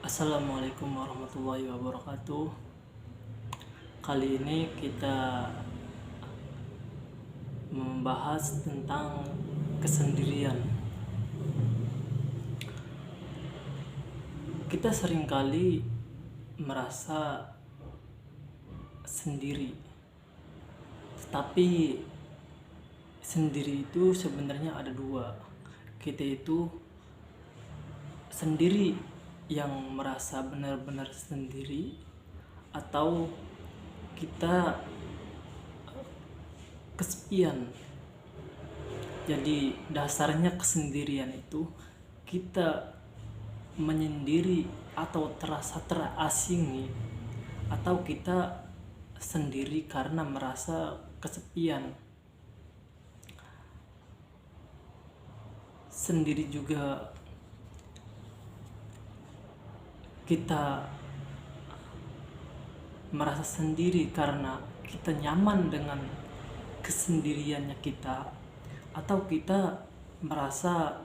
Assalamualaikum warahmatullahi wabarakatuh. Kali ini kita membahas tentang kesendirian. Kita seringkali merasa sendiri, tetapi sendiri itu sebenarnya ada dua. Kita itu sendiri yang merasa benar-benar sendiri, atau kita kesepian. Jadi dasarnya kesendirian itu kita menyendiri atau terasa terasingi, atau kita sendiri karena merasa kesepian. Sendiri juga kita merasa sendiri karena kita nyaman dengan kesendiriannya kita, atau kita merasa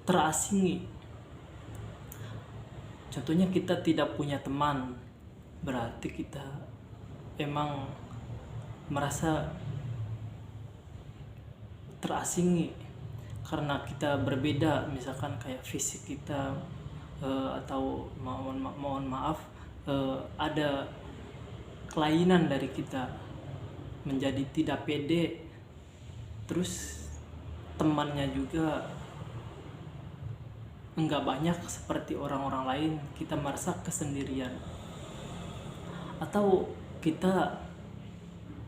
terasingi. Contohnya kita tidak punya teman, berarti kita emang merasa terasingi karena kita berbeda, misalkan kayak fisik kita, atau mohon maaf, ada kelainan dari kita menjadi tidak pede. Terus temannya juga enggak banyak seperti orang-orang lain, kita merasa kesendirian. Atau kita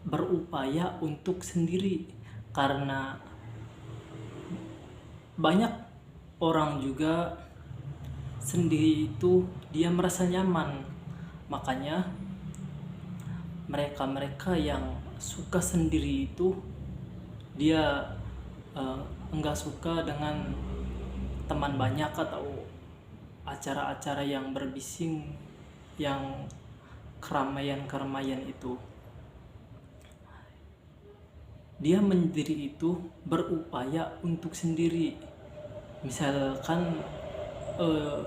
berupaya untuk sendiri karena banyak orang juga sendiri itu dia merasa nyaman. Makanya mereka yang suka sendiri itu dia enggak suka dengan teman banyak atau acara-acara yang berbising, yang keramaian-keramaian itu. Dia menyendiri itu berupaya untuk sendiri. Misalkan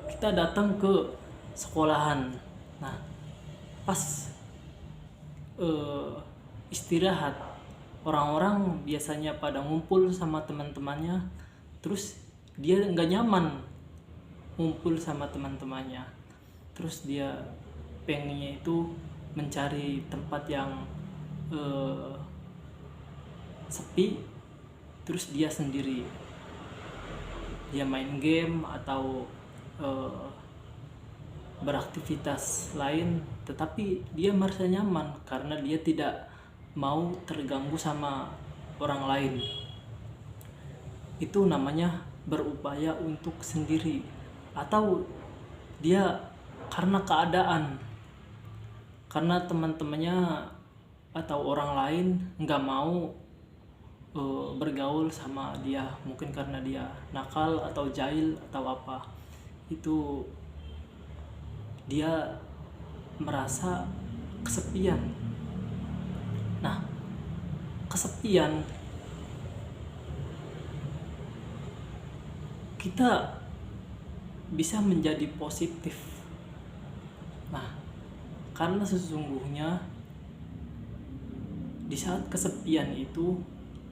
kita datang ke sekolahan, nah pas istirahat, orang-orang biasanya pada ngumpul sama teman-temannya, terus dia nggak nyaman ngumpul sama teman-temannya, terus dia pengennya itu mencari tempat yang sepi, terus dia sendiri, dia main game atau beraktivitas lain, tetapi dia merasa nyaman karena dia tidak mau terganggu sama orang lain. Itu namanya berupaya untuk sendiri. Atau dia karena keadaan, karena teman-temannya atau orang lain nggak mau bergaul sama dia, mungkin karena dia nakal atau jahil atau apa, itu dia merasa kesepian. Nah, kesepian kita bisa menjadi positif. Nah, karena sesungguhnya di saat kesepian itu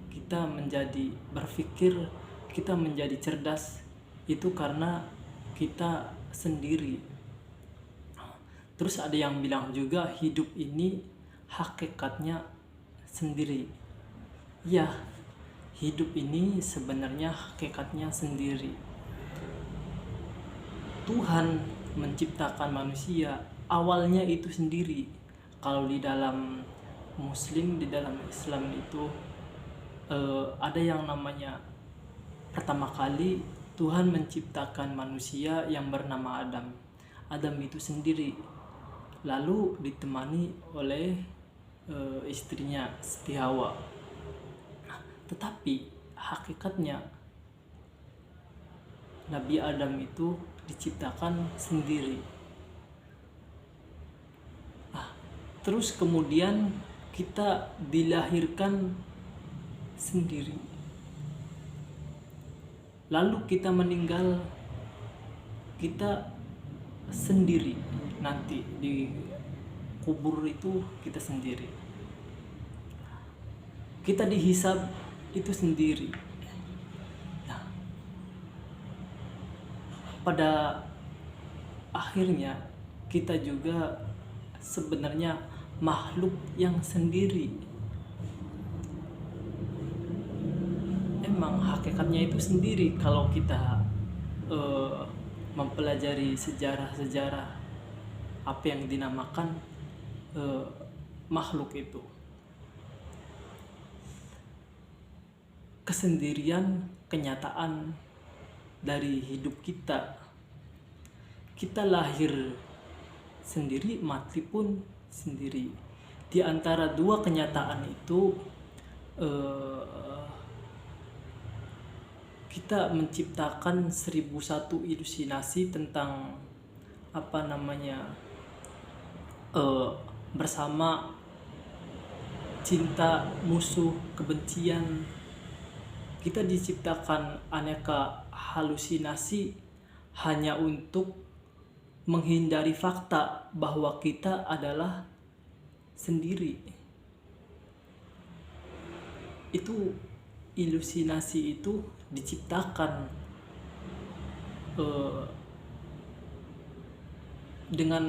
kita menjadi berpikir, kita menjadi cerdas, itu karena kita sendiri. Terus ada yang bilang juga hidup ini hakikatnya sendiri. Ya, hidup ini sebenarnya hakikatnya sendiri. Tuhan menciptakan manusia awalnya itu sendiri. Kalau di dalam Muslim, di dalam Islam itu ada yang namanya, pertama kali Tuhan menciptakan manusia yang bernama Adam. Adam itu sendiri, lalu ditemani oleh istrinya Siti Hawa. Tetapi hakikatnya Nabi Adam itu diciptakan sendiri. Terus kemudian kita dilahirkan sendiri. lalu kita meninggal, kita sendiri. Nanti di kubur itu kita sendiri, kita dihisab itu sendiri. Nah, pada akhirnya kita juga sebenarnya makhluk yang sendiri. Emang hakikatnya itu sendiri kalau kita mempelajari sejarah-sejarah apa yang dinamakan makhluk itu. Kesendirian kenyataan dari hidup kita. Kita lahir sendiri, mati pun sendiri. Di antara dua kenyataan itu kita menciptakan 1001 ilusinasi tentang bersama, cinta, musuh, kebencian. Kita diciptakan aneka halusinasi hanya untuk menghindari fakta bahwa kita adalah sendiri. Itu ilusinasi itu diciptakan dengan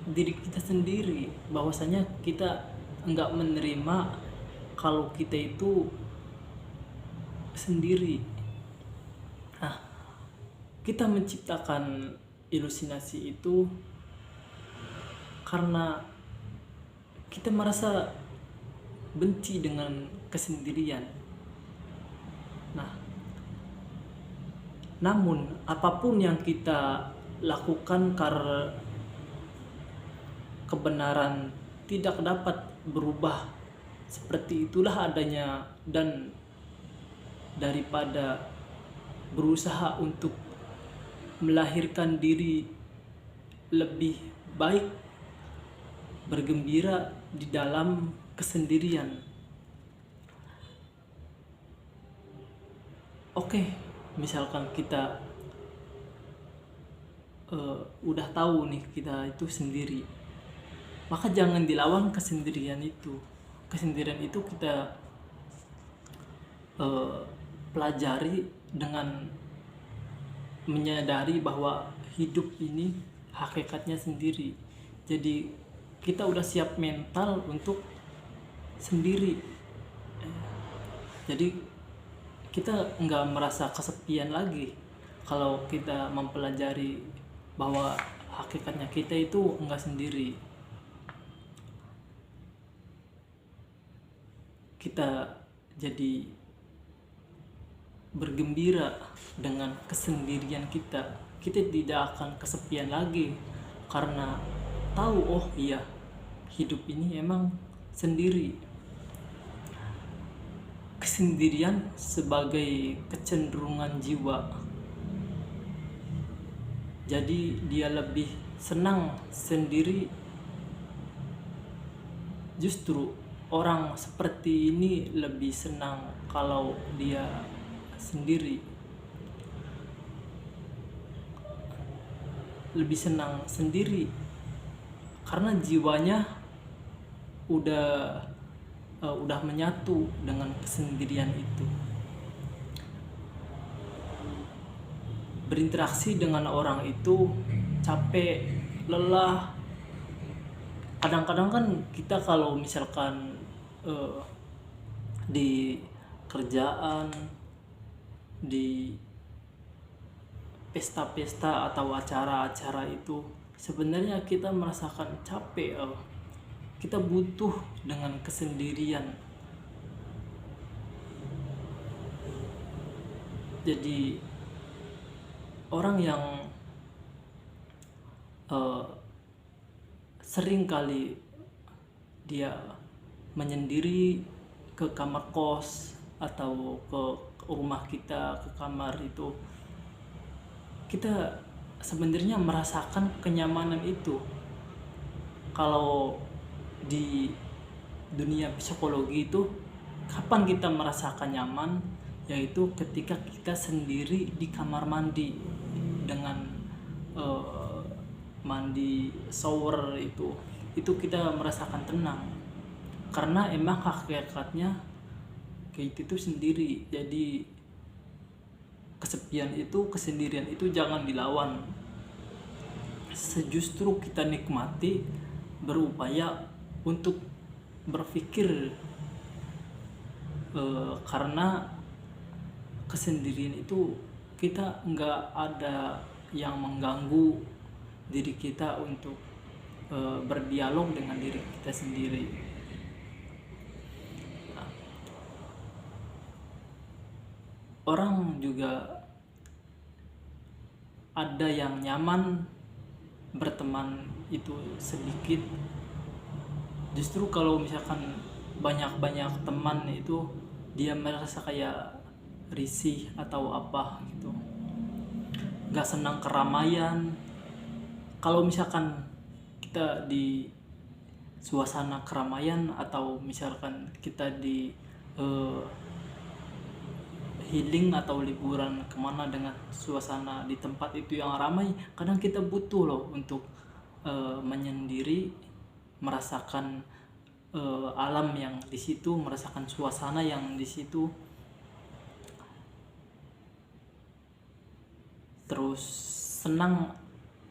diri kita sendiri, bahwasanya kita enggak menerima kalau kita itu sendiri. Nah, kita menciptakan ilusinasi itu karena kita merasa benci dengan kesendirian. Nah, namun apapun yang kita lakukan karena kebenaran tidak dapat berubah, seperti itulah adanya, dan daripada berusaha untuk melahirkan diri lebih baik, bergembira di dalam kesendirian. Oke, misalkan kita udah tahu nih kita itu sendiri, maka jangan dilawan kesendirian itu. Kesendirian itu kita pelajari dengan menyadari bahwa hidup ini hakikatnya sendiri. Jadi kita udah siap mental untuk sendiri. Jadi kita nggak merasa kesepian lagi kalau kita mempelajari bahwa hakikatnya kita itu nggak sendiri. Kita jadi bergembira dengan kesendirian kita. Kita tidak akan kesepian lagi karena tahu, oh iya, hidup ini emang sendiri. Kesendirian sebagai kecenderungan jiwa. Jadi dia lebih senang sendiri. Justru orang seperti ini lebih senang kalau dia sendiri. Lebih senang sendiri karena jiwanya udah menyatu dengan kesendirian itu. Berinteraksi dengan orang itu capek, lelah. Kadang-kadang kan kita kalau misalkan di kerjaan, di pesta-pesta atau acara-acara itu sebenarnya kita merasakan capek. Kita butuh dengan kesendirian. Jadi orang yang sering kali dia menyendiri ke kamar kos atau ke rumah kita, ke kamar itu, kita sebenarnya merasakan kenyamanan itu. Kalau di dunia psikologi itu, kapan kita merasakan nyaman? yaitu ketika kita sendiri di kamar mandi dengan mandi shower, itu kita merasakan tenang, karena emang hakikatnya kayak itu sendiri. Jadi kesendirian itu jangan dilawan, sejustru kita nikmati, berupaya untuk berpikir, karena kesendirian itu kita nggak ada yang mengganggu diri kita untuk berdialog dengan diri kita sendiri. Orang juga ada yang nyaman berteman itu sedikit. Justru kalau misalkan banyak teman itu dia merasa kayak risih atau apa gitu, gak senang keramaian. Kalau misalkan kita di suasana keramaian, atau misalkan kita di healing atau liburan kemana dengan suasana di tempat itu yang ramai, kadang kita butuh loh untuk menyendiri, merasakan alam yang di situ, merasakan suasana yang di situ. Terus senang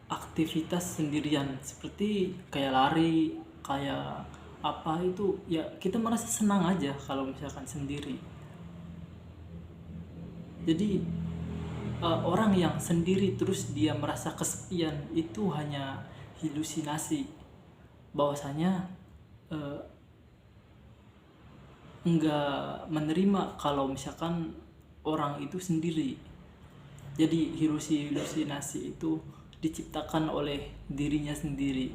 aktivitas sendirian, seperti kayak lari, kayak apa itu ya, kita merasa senang aja kalau misalkan sendiri. Jadi orang yang sendiri terus dia merasa kesepian itu hanya halusinasi, bahwasanya enggak menerima kalau misalkan orang itu sendiri. Jadi halusinasi itu diciptakan oleh dirinya sendiri.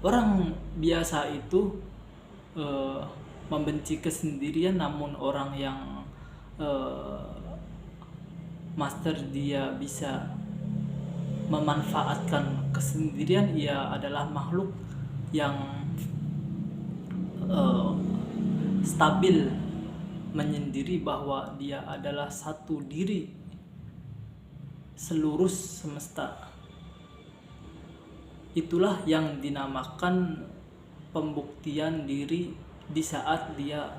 Orang biasa itu membenci kesendirian, namun orang yang master dia bisa memanfaatkan kesendirian, ia adalah makhluk yang stabil, menyendiri bahwa dia adalah satu diri seluruh semesta. Itulah yang dinamakan pembuktian diri di saat dia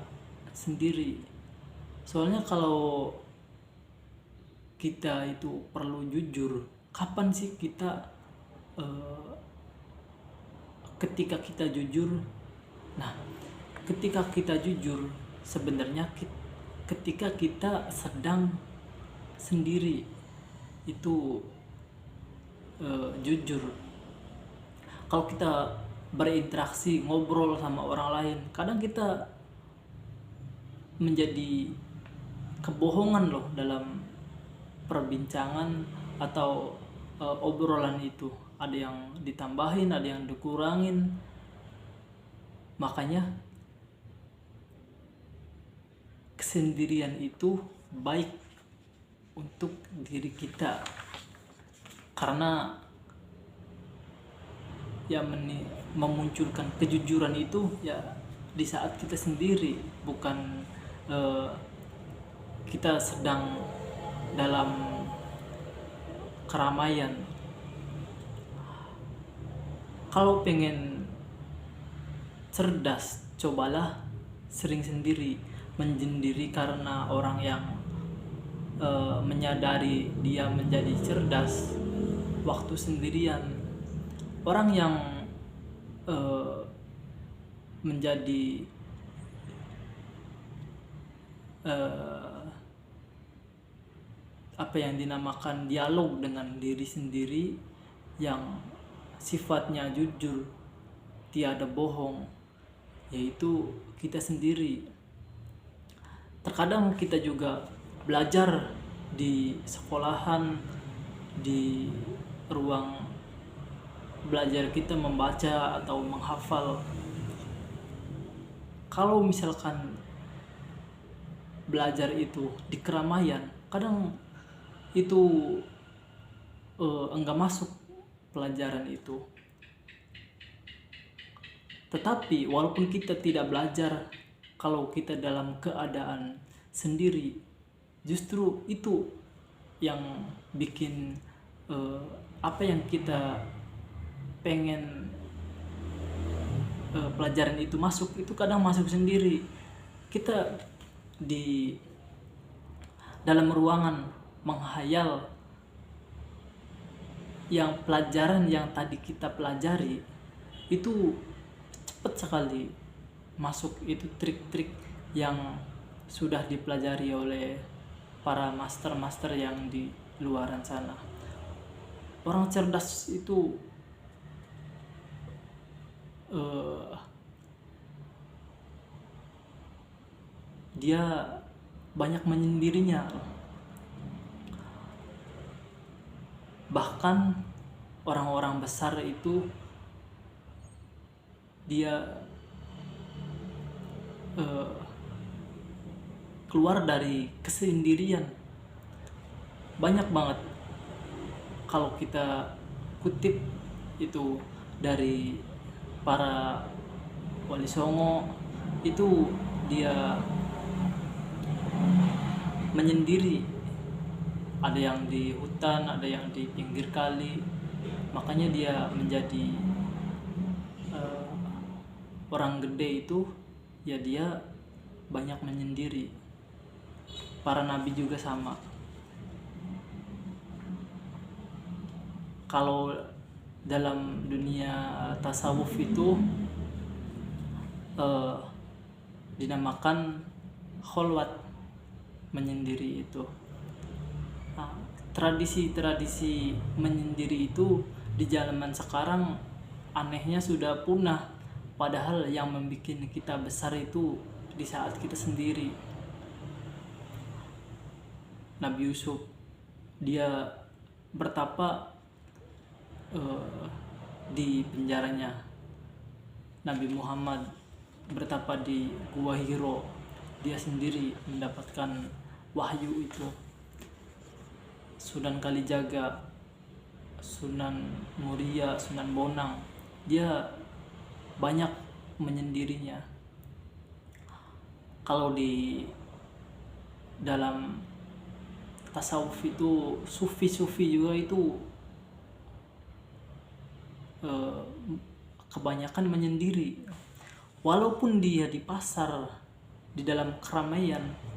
sendiri. Soalnya kalau kita itu perlu jujur, kapan sih kita ketika kita jujur? Nah, ketika kita jujur sebenarnya ketika kita sedang sendiri itu jujur. Kalau kita berinteraksi, ngobrol sama orang lain, kadang kita menjadi kebohongan loh dalam perbincangan atau obrolan itu. Ada yang ditambahin, ada yang dikurangin. Makanya kesendirian itu baik untuk diri kita, karena ya memunculkan kejujuran itu ya di saat kita sendiri, bukan kita sedang dalam keramaian. Kalau pengen cerdas, cobalah sering sendiri, menyendiri, karena orang yang menyadari dia menjadi cerdas waktu sendirian. Orang yang menjadi apa yang dinamakan dialog dengan diri sendiri, yang sifatnya jujur, tiada bohong, yaitu kita sendiri. Terkadang kita juga belajar di sekolahan, di ruang belajar kita membaca atau menghafal. Kalau misalkan belajar itu di keramaian, kadang itu enggak masuk pelajaran itu. Tetapi walaupun kita tidak belajar, kalau kita dalam keadaan sendiri, Justru itu yang bikin apa yang kita pengen pelajaran itu masuk, itu kadang masuk sendiri. Kita di dalam ruangan menghayal yang pelajaran yang tadi kita pelajari itu cepat sekali masuk. Itu trik-trik yang sudah dipelajari oleh para master-master yang di luaran sana. Orang cerdas itu dia banyak menyendirinya. Bahkan orang-orang besar itu dia keluar dari kesendirian. Banyak banget kalau kita kutip itu dari para wali songo, itu dia menyendiri. Ada yang di hutan, ada yang di pinggir kali. Makanya dia menjadi orang gede itu ya, dia banyak menyendiri. Para nabi juga sama. Kalau dalam dunia tasawuf itu dinamakan kholwat, menyendiri itu. Tradisi-tradisi menyendiri itu di zaman sekarang anehnya sudah punah, padahal yang membuat kita besar itu di saat kita sendiri. Nabi Yusuf dia bertapa di penjaranya. Nabi Muhammad bertapa di Gua Hiro, dia sendiri mendapatkan wahyu itu. Sunan Kalijaga, Sunan Muria, Sunan Bonang, dia banyak menyendirinya. Kalau di dalam tasawuf itu sufi-sufi juga itu kebanyakan menyendiri. Walaupun dia di pasar, di dalam keramaian,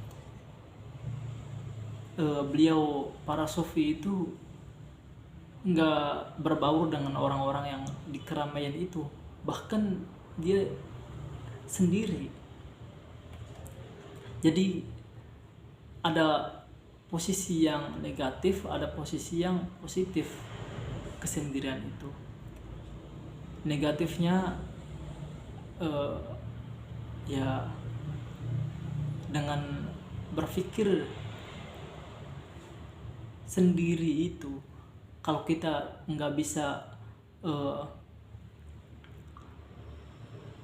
beliau para sufi itu nggak berbaur dengan orang-orang yang di keramaian itu. Bahkan dia sendiri. Jadi ada posisi yang negatif, ada posisi yang positif kesendirian itu. Negatifnya ya dengan berpikir sendiri itu, kalau kita nggak bisa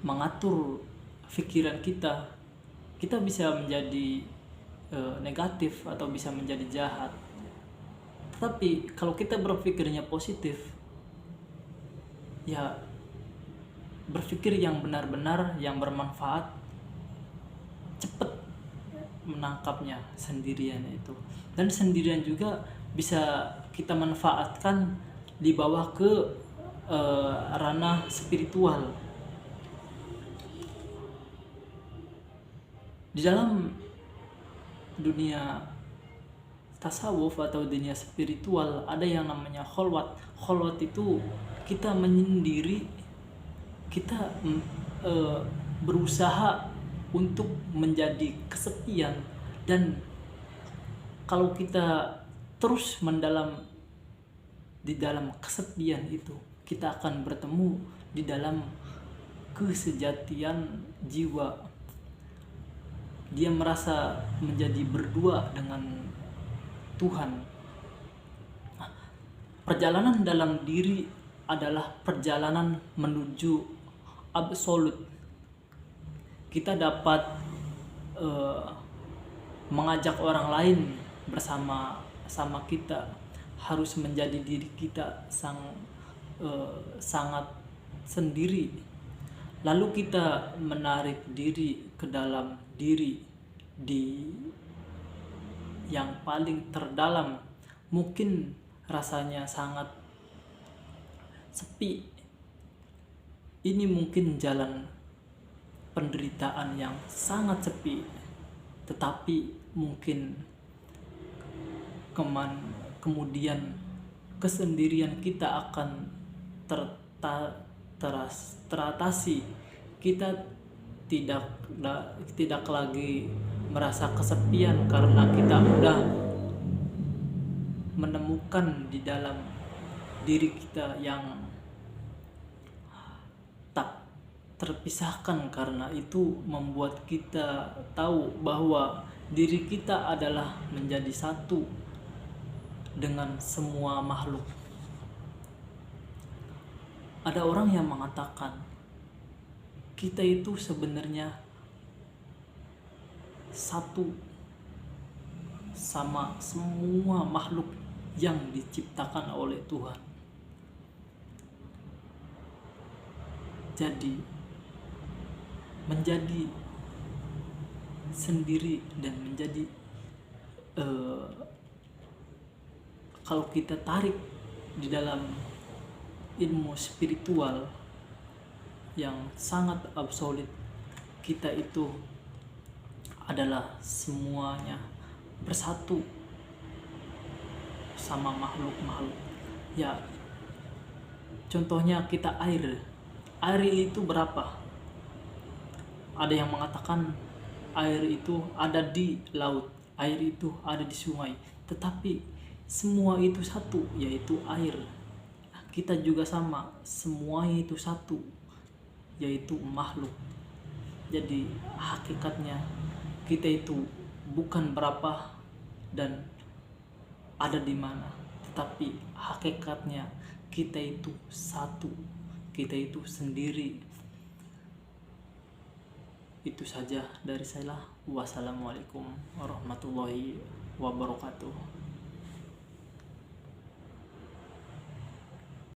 mengatur pikiran kita bisa menjadi negatif atau bisa menjadi jahat. Tapi kalau kita berpikirnya positif, ya berpikir yang benar-benar yang bermanfaat, cepat menangkapnya sendirian itu. Dan sendirian juga bisa kita manfaatkan dibawa ke ranah spiritual. Di dalam dunia tasawuf atau dunia spiritual ada yang namanya kholwat. Kholwat itu kita menyendiri, kita berusaha untuk menjadi kesepian. Dan kalau kita terus di dalam kesepian itu, kita akan bertemu di dalam kesejatian jiwa. Dia merasa menjadi berdua dengan Tuhan. Perjalanan dalam diri adalah perjalanan menuju absolut. Kita dapat mengajak orang lain bersama kita, harus menjadi diri kita sangat sendiri. Lalu kita menarik diri ke dalam diri yang paling terdalam. Mungkin rasanya sangat sepi. Ini mungkin jalan penderitaan yang sangat sepi, tetapi mungkin kemudian kesendirian kita akan teratasi. Kita tidak lagi merasa kesepian karena kita udah menemukan di dalam diri kita yang tak terpisahkan. Karena itu membuat kita tahu bahwa diri kita adalah menjadi satu dengan semua makhluk. Ada orang yang mengatakan kita itu sebenarnya satu sama semua makhluk yang diciptakan oleh Tuhan. Jadi menjadi sendiri dan menjadi kalau kita tarik di dalam ilmu spiritual yang sangat absolut, kita itu adalah semuanya bersatu sama makhluk-makhluk. Ya, contohnya kita air itu berapa? Ada yang mengatakan air itu ada di laut, air itu ada di sungai, tetapi semua itu satu, yaitu air. Kita juga sama, semuanya itu satu, yaitu makhluk. Jadi hakikatnya kita itu bukan berapa dan ada di mana, tetapi hakikatnya kita itu satu, kita itu sendiri. Itu saja dari saya. Wassalamualaikum warahmatullahi wabarakatuh.